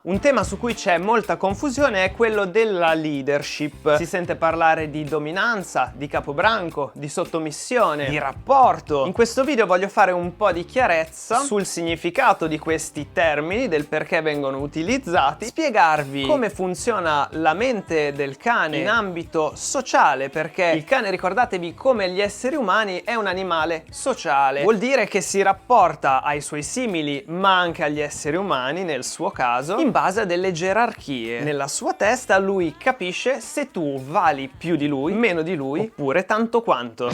Un tema su cui c'è molta confusione è quello della leadership. Si sente parlare di dominanza, di capobranco, di sottomissione, di rapporto. In questo video voglio fare un po' di chiarezza sul significato di questi termini, del perché vengono utilizzati, spiegarvi come funziona la mente del cane in ambito sociale, perché il cane, ricordatevi, come gli esseri umani, è un animale sociale. Vuol dire che si rapporta ai suoi simili, ma anche agli esseri umani, nel suo caso, in base a delle gerarchie. Nella sua testa lui capisce se tu vali più di lui, meno di lui, oppure tanto quanto.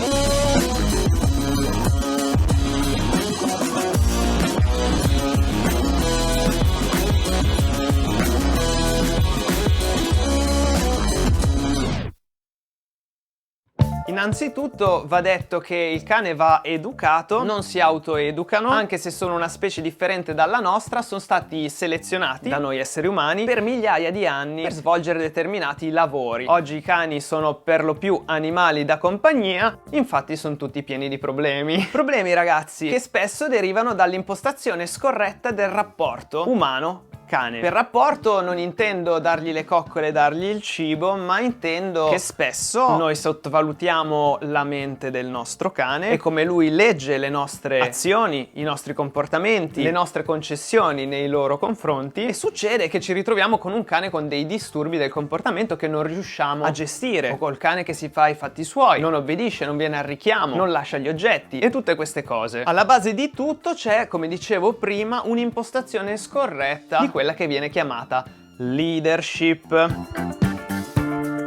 Innanzitutto va detto che il cane va educato, non si autoeducano, anche se sono una specie differente dalla nostra, sono stati selezionati da noi esseri umani per migliaia di anni per svolgere determinati lavori. Oggi i cani sono per lo più animali da compagnia, infatti sono tutti pieni di problemi. Problemi, ragazzi, che spesso derivano dall'impostazione scorretta del rapporto umano cane. Per rapporto non intendo dargli le coccole e dargli il cibo, ma intendo che spesso noi sottovalutiamo la mente del nostro cane e come lui legge le nostre azioni, i nostri comportamenti, le nostre concessioni nei loro confronti, e succede che ci ritroviamo con un cane con dei disturbi del comportamento che non riusciamo a gestire, o col cane che si fa i fatti suoi, non obbedisce, non viene al richiamo, non lascia gli oggetti e tutte queste cose. Alla base di tutto c'è, come dicevo prima, un'impostazione scorretta di quella che viene chiamata leadership.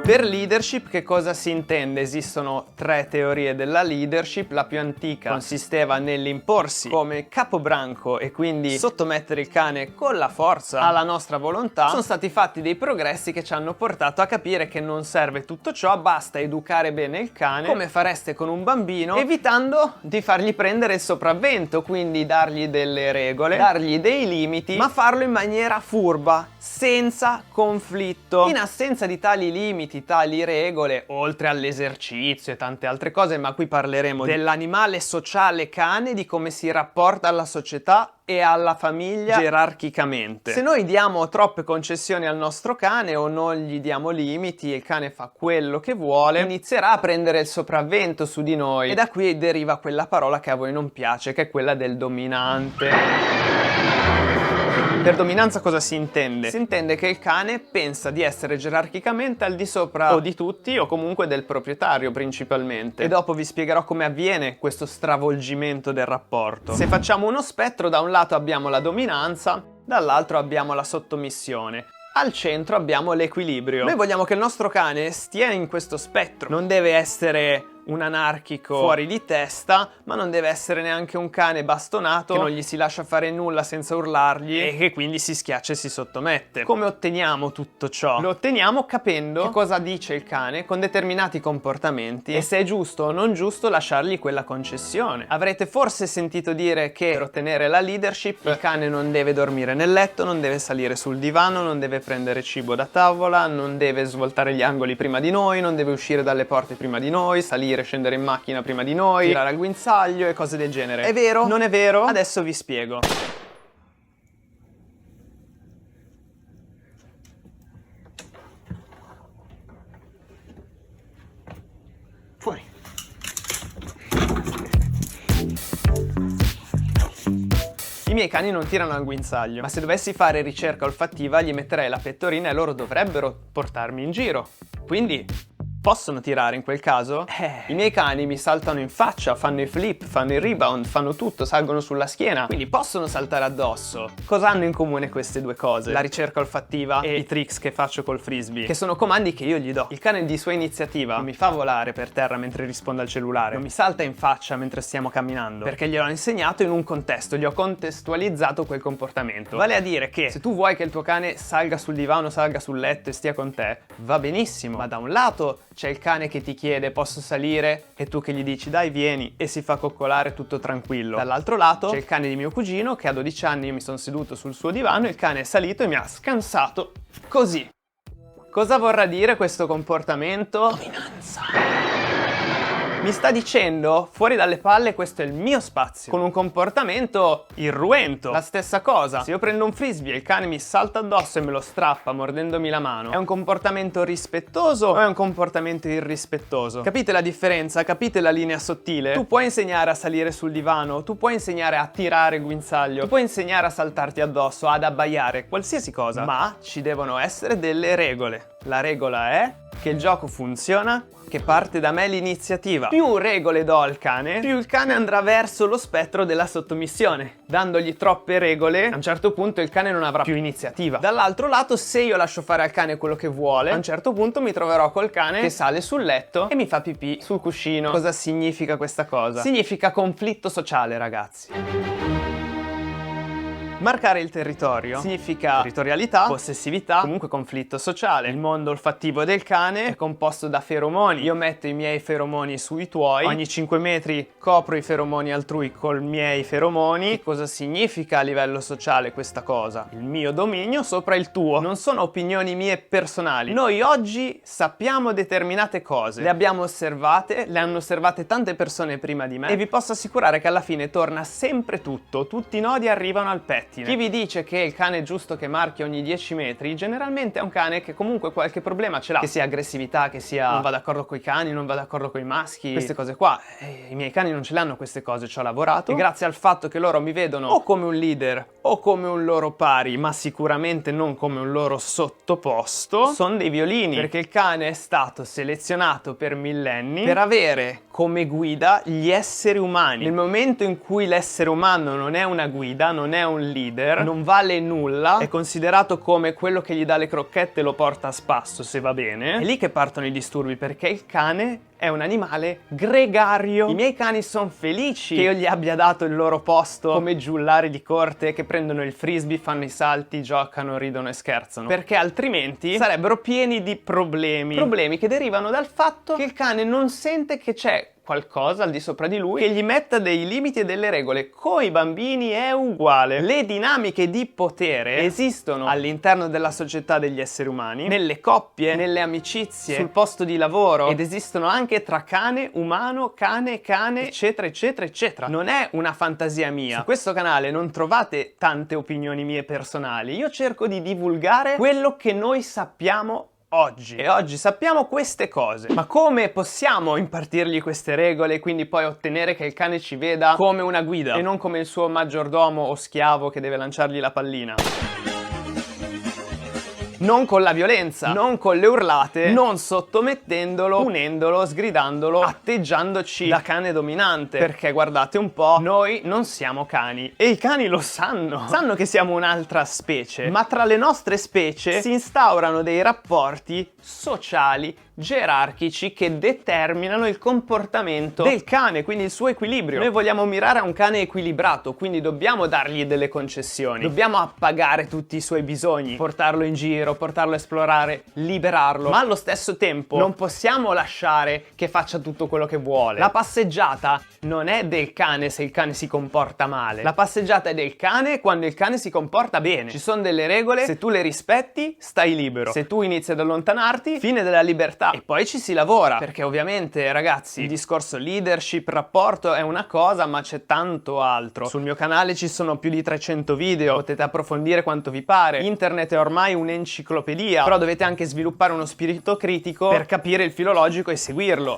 Per leadership che cosa si intende? Esistono tre teorie della leadership. La più antica consisteva nell'imporsi come capobranco e quindi sottomettere il cane con la forza alla nostra volontà. Sono stati fatti dei progressi che ci hanno portato a capire che non serve tutto ciò, basta educare bene il cane come fareste con un bambino, evitando di fargli prendere il sopravvento, quindi dargli delle regole, dargli dei limiti, ma farlo in maniera furba, senza conflitto. In assenza di tali limiti, tali regole, oltre all'esercizio e tante altre cose, ma qui parleremo dell'animale sociale cane, di come si rapporta alla società e alla famiglia gerarchicamente. Se noi diamo troppe concessioni al nostro cane o non gli diamo limiti e il cane fa quello che vuole, inizierà a prendere il sopravvento su di noi, e da qui deriva quella parola che a voi non piace, che è quella del dominante. Per dominanza cosa si intende? Si intende che il cane pensa di essere gerarchicamente al di sopra o di tutti, o comunque del proprietario principalmente. E dopo vi spiegherò come avviene questo stravolgimento del rapporto. Se facciamo uno spettro, da un lato abbiamo la dominanza, dall'altro abbiamo la sottomissione. Al centro abbiamo l'equilibrio. Noi vogliamo che il nostro cane stia in questo spettro. Non deve essere un anarchico fuori di testa, ma non deve essere neanche un cane bastonato che non gli si lascia fare nulla senza urlargli e che quindi si schiaccia e si sottomette. Come otteniamo tutto ciò? Lo otteniamo capendo che cosa dice il cane con determinati comportamenti e se è giusto o non giusto lasciargli quella concessione. Avrete forse sentito dire che per ottenere la leadership il cane non deve dormire nel letto, non deve salire sul divano, non deve prendere cibo da tavola, non deve svoltare gli angoli prima di noi, non deve uscire dalle porte prima di noi, salire, scendere in macchina prima di noi, tirare al guinzaglio e cose del genere. È vero? Non è vero? Adesso vi spiego. Fuori. I miei cani non tirano al guinzaglio, ma se dovessi fare ricerca olfattiva gli metterei la pettorina e loro dovrebbero portarmi in giro. Quindi possono tirare in quel caso? I miei cani mi saltano in faccia, fanno i flip, fanno i rebound, fanno tutto, salgono sulla schiena, quindi possono saltare addosso. Cosa hanno in comune queste due cose? La ricerca olfattiva e i tricks che faccio col frisbee, che sono comandi che io gli do. Il cane di sua iniziativa non mi fa volare per terra mentre risponde al cellulare, non mi salta in faccia mentre stiamo camminando, perché gliel'ho insegnato in un contesto, gli ho contestualizzato quel comportamento. Vale a dire che se tu vuoi che il tuo cane salga sul divano, salga sul letto e stia con te, va benissimo, ma da un lato c'è il cane che ti chiede posso salire e tu che gli dici dai vieni e si fa coccolare tutto tranquillo. Dall'altro lato c'è il cane di mio cugino che a 12 anni io mi sono seduto sul suo divano e il cane è salito e mi ha scansato così. Cosa vorrà dire questo comportamento? Dominanza. Mi sta dicendo, fuori dalle palle, questo è il mio spazio, con un comportamento irruento. La stessa cosa, se io prendo un frisbee e il cane mi salta addosso e me lo strappa mordendomi la mano, è un comportamento rispettoso o è un comportamento irrispettoso? Capite la differenza? Capite la linea sottile? Tu puoi insegnare a salire sul divano, tu puoi insegnare a tirare il guinzaglio, tu puoi insegnare a saltarti addosso, ad abbaiare, qualsiasi cosa, ma ci devono essere delle regole. La regola è che il gioco funziona, che parte da me l'iniziativa. Più regole do al cane, più il cane andrà verso lo spettro della sottomissione. Dandogli troppe regole, a un certo punto il cane non avrà più iniziativa. Dall'altro lato, se io lascio fare al cane quello che vuole, a un certo punto mi troverò col cane che sale sul letto e mi fa pipì sul cuscino. Cosa significa questa cosa? Significa conflitto sociale, ragazzi. Marcare il territorio significa territorialità, possessività, comunque conflitto sociale. Il mondo olfattivo del cane è composto da feromoni. Io metto i miei feromoni sui tuoi, ogni 5 metri copro i feromoni altrui col miei feromoni. Che cosa significa a livello sociale questa cosa? Il mio dominio sopra il tuo. Non sono opinioni mie personali. Noi oggi sappiamo determinate cose, le abbiamo osservate, le hanno osservate tante persone prima di me e vi posso assicurare che alla fine torna sempre tutto, tutti i nodi arrivano al pettine. Chi vi dice che il cane è giusto che marchi ogni 10 metri, generalmente è un cane che comunque qualche problema ce l'ha. Che sia aggressività, che sia non va d'accordo coi cani, non va d'accordo coi maschi, queste cose qua. I miei cani non ce le hanno queste cose, ci ho lavorato. E grazie al fatto che loro mi vedono o come un leader o come un loro pari, ma sicuramente non come un loro sottoposto, sono dei violini. Perché il cane è stato selezionato per millenni per avere come guida gli esseri umani. Nel momento in cui l'essere umano non è una guida, non è un leader, non vale nulla, è considerato come quello che gli dà le crocchette e lo porta a spasso se va bene, è lì che partono i disturbi, perché il cane è un animale gregario. I miei cani sono felici che io gli abbia dato il loro posto come giullari di corte che prendono il frisbee, fanno i salti, giocano, ridono e scherzano, perché altrimenti sarebbero pieni di problemi che derivano dal fatto che il cane non sente che c'è qualcosa al di sopra di lui che gli metta dei limiti e delle regole. Coi bambini è uguale. Le dinamiche di potere esistono all'interno della società degli esseri umani, nelle coppie, nelle amicizie, sul posto di lavoro, ed esistono anche tra cane, umano, cane, eccetera, eccetera, eccetera. Non è una fantasia mia. Su questo canale non trovate tante opinioni mie personali. Io cerco di divulgare quello che noi sappiamo oggi. E oggi sappiamo queste cose. Ma come possiamo impartirgli queste regole e quindi poi ottenere che il cane ci veda come una guida e non come il suo maggiordomo o schiavo che deve lanciargli la pallina? Non con la violenza, non con le urlate, non sottomettendolo, punendolo, sgridandolo, atteggiandoci da cane dominante. Perché guardate un po', noi non siamo cani e i cani lo sanno. Sanno che siamo un'altra specie, ma tra le nostre specie si instaurano dei rapporti sociali gerarchici che determinano il comportamento del cane, quindi il suo equilibrio. Noi vogliamo mirare a un cane equilibrato, quindi dobbiamo dargli delle concessioni, dobbiamo appagare tutti i suoi bisogni, portarlo in giro, portarlo a esplorare, liberarlo, ma allo stesso tempo non possiamo lasciare che faccia tutto quello che vuole. La passeggiata non è del cane se il cane si comporta male, la passeggiata è del cane quando il cane si comporta bene. Ci sono delle regole, se tu le rispetti stai libero, se tu inizi ad allontanarti, fine della libertà. E poi ci si lavora, perché ovviamente ragazzi il discorso leadership, rapporto è una cosa, ma c'è tanto altro. Sul mio canale ci sono più di 300 video, potete approfondire quanto vi pare. Internet è ormai un'enciclopedia, però dovete anche sviluppare uno spirito critico per capire il filo logico e seguirlo.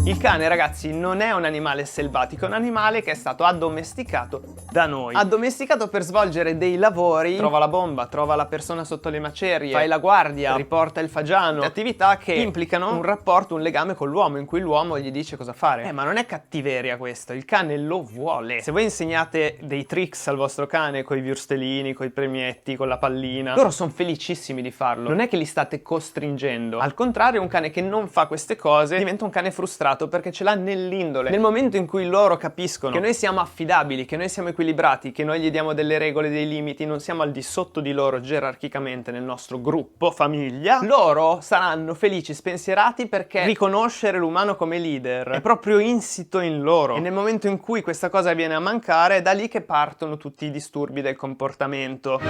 Il cane, ragazzi, non è un animale selvatico, è un animale che è stato addomesticato da noi. Addomesticato per svolgere dei lavori, trova la bomba, trova la persona sotto le macerie, fai la guardia, riporta il fagiano, attività che implicano un rapporto, un legame con l'uomo, in cui l'uomo gli dice cosa fare. Ma non è cattiveria questo, il cane lo vuole. Se voi insegnate dei tricks al vostro cane coi wurstelini, coi premietti, con la pallina, loro sono felicissimi di farlo. Non è che li state costringendo. Al contrario, un cane che non fa queste cose diventa un cane frustrato, perché ce l'ha nell'indole. Nel momento in cui loro capiscono che noi siamo affidabili, che noi siamo equilibrati, che noi gli diamo delle regole, dei limiti, non siamo al di sotto di loro gerarchicamente nel nostro gruppo, famiglia, loro saranno felici, spensierati, perché riconoscere l'umano come leader è proprio insito in loro. E nel momento in cui questa cosa viene a mancare, è da lì che partono tutti i disturbi del comportamento.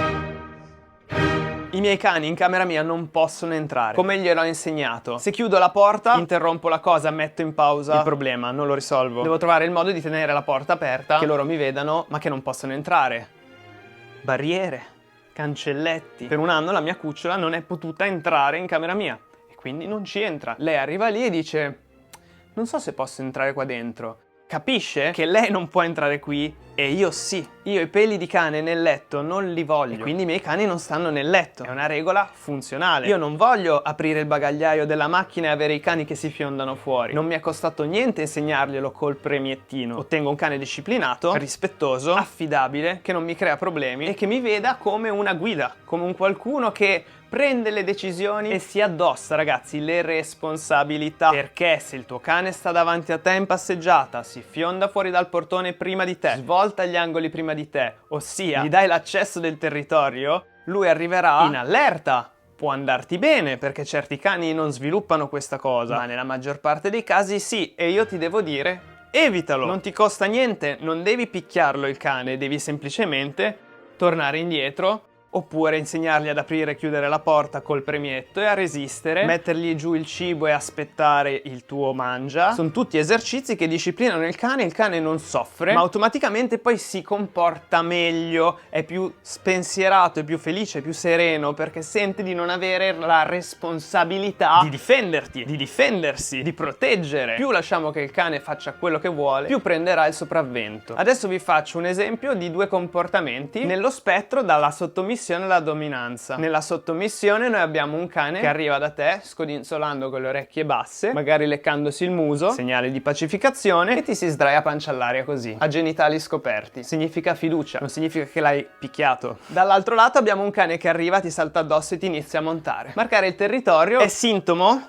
I miei cani in camera mia non possono entrare, come gliel'ho insegnato. Se chiudo la porta, interrompo la cosa, metto in pausa il problema, non lo risolvo. Devo trovare il modo di tenere la porta aperta, che loro mi vedano, ma che non possono entrare. Barriere, cancelletti. Per un anno la mia cucciola non è potuta entrare in camera mia e quindi non ci entra. Lei arriva lì e dice: non so se posso entrare qua dentro. Capisce che lei non può entrare qui e io sì. Io i peli di cane nel letto non li voglio, e quindi i miei cani non stanno nel letto. È una regola funzionale. Io non voglio aprire il bagagliaio della macchina e avere i cani che si fiondano fuori. Non mi è costato niente insegnarglielo col premiettino. Ottengo un cane disciplinato, rispettoso, affidabile, che non mi crea problemi e che mi veda come una guida, come un qualcuno che prende le decisioni e si addossa, ragazzi, le responsabilità. Perché se il tuo cane sta davanti a te in passeggiata, si fionda fuori dal portone prima di te, svolta gli angoli prima di te, ossia gli dai l'accesso del territorio, lui arriverà in allerta. Può andarti bene, perché certi cani non sviluppano questa cosa, ma nella maggior parte dei casi sì, e io ti devo dire: evitalo! Non ti costa niente, non devi picchiarlo il cane, devi semplicemente tornare indietro, oppure insegnargli ad aprire e chiudere la porta col premietto e a resistere, mettergli giù il cibo e aspettare il tuo mangia. Sono tutti esercizi che disciplinano il cane non soffre, ma automaticamente poi si comporta meglio, è più spensierato, è più felice, è più sereno, perché sente di non avere la responsabilità di difenderti, di difendersi, di proteggere. Più lasciamo che il cane faccia quello che vuole, più prenderà il sopravvento. Adesso vi faccio un esempio di due comportamenti nello spettro dalla sottomissione alla dominanza. Nella sottomissione noi abbiamo un cane che arriva da te scodinzolando con le orecchie basse, magari leccandosi il muso, segnale di pacificazione, e ti si sdraia a pancia all'aria così, a genitali scoperti. Significa fiducia, non significa che l'hai picchiato. Dall'altro lato abbiamo un cane che arriva, ti salta addosso e ti inizia a montare. Marcare il territorio è sintomo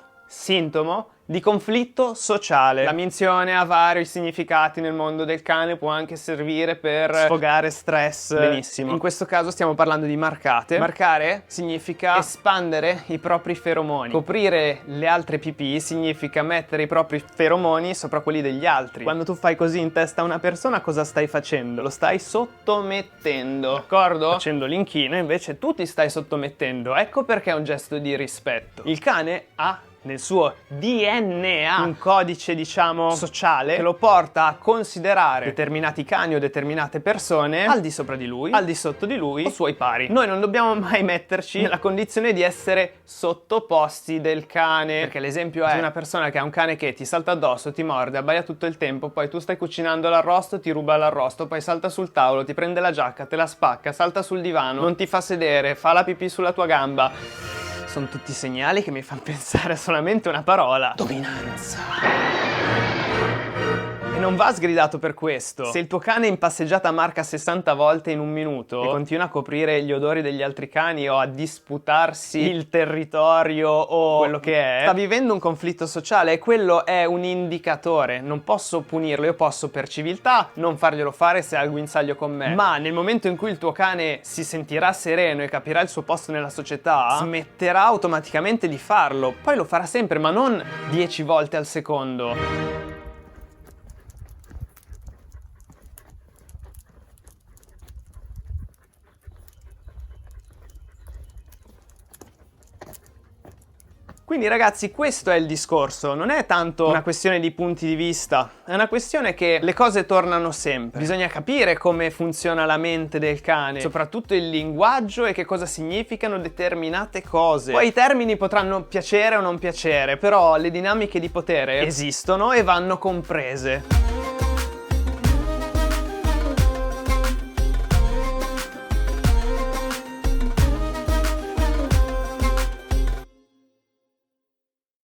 di conflitto sociale. La minzione ha vari significati nel mondo del cane, può anche servire per sfogare stress. Benissimo. In questo caso stiamo parlando di marcate. Marcare significa espandere i propri feromoni. Coprire le altre pipì significa mettere i propri feromoni sopra quelli degli altri. Quando tu fai così in testa a una persona, cosa stai facendo? Lo stai sottomettendo, d'accordo? Facendo l'inchino invece tu ti stai sottomettendo. Ecco perché è un gesto di rispetto. Il cane ha nel suo DNA un codice, diciamo, sociale che lo porta a considerare determinati cani o determinate persone al di sopra di lui, al di sotto di lui o suoi pari. Noi non dobbiamo mai metterci nella condizione di essere sottoposti del cane, perché l'esempio è di una persona che ha un cane che ti salta addosso, ti morde, abbaia tutto il tempo, poi tu stai cucinando l'arrosto, ti ruba l'arrosto, poi salta sul tavolo, ti prende la giacca, te la spacca, salta sul divano, non ti fa sedere, fa la pipì sulla tua gamba. Sono tutti segnali che mi fanno pensare a solamente una parola: dominanza. E non va sgridato per questo. Se il tuo cane in passeggiata marca 60 volte in un minuto e continua a coprire gli odori degli altri cani o a disputarsi il territorio o quello che è, sta vivendo un conflitto sociale, e quello è un indicatore. Non posso punirlo, io posso per civiltà non farglielo fare se ha il guinzaglio con me, ma nel momento in cui il tuo cane si sentirà sereno e capirà il suo posto nella società, smetterà automaticamente di farlo. Poi lo farà sempre, ma non 10 volte al secondo. Quindi ragazzi, questo è il discorso, non è tanto una questione di punti di vista, è una questione che le cose tornano sempre. Bisogna capire come funziona la mente del cane, soprattutto il linguaggio e che cosa significano determinate cose. Poi i termini potranno piacere o non piacere, però le dinamiche di potere esistono e vanno comprese.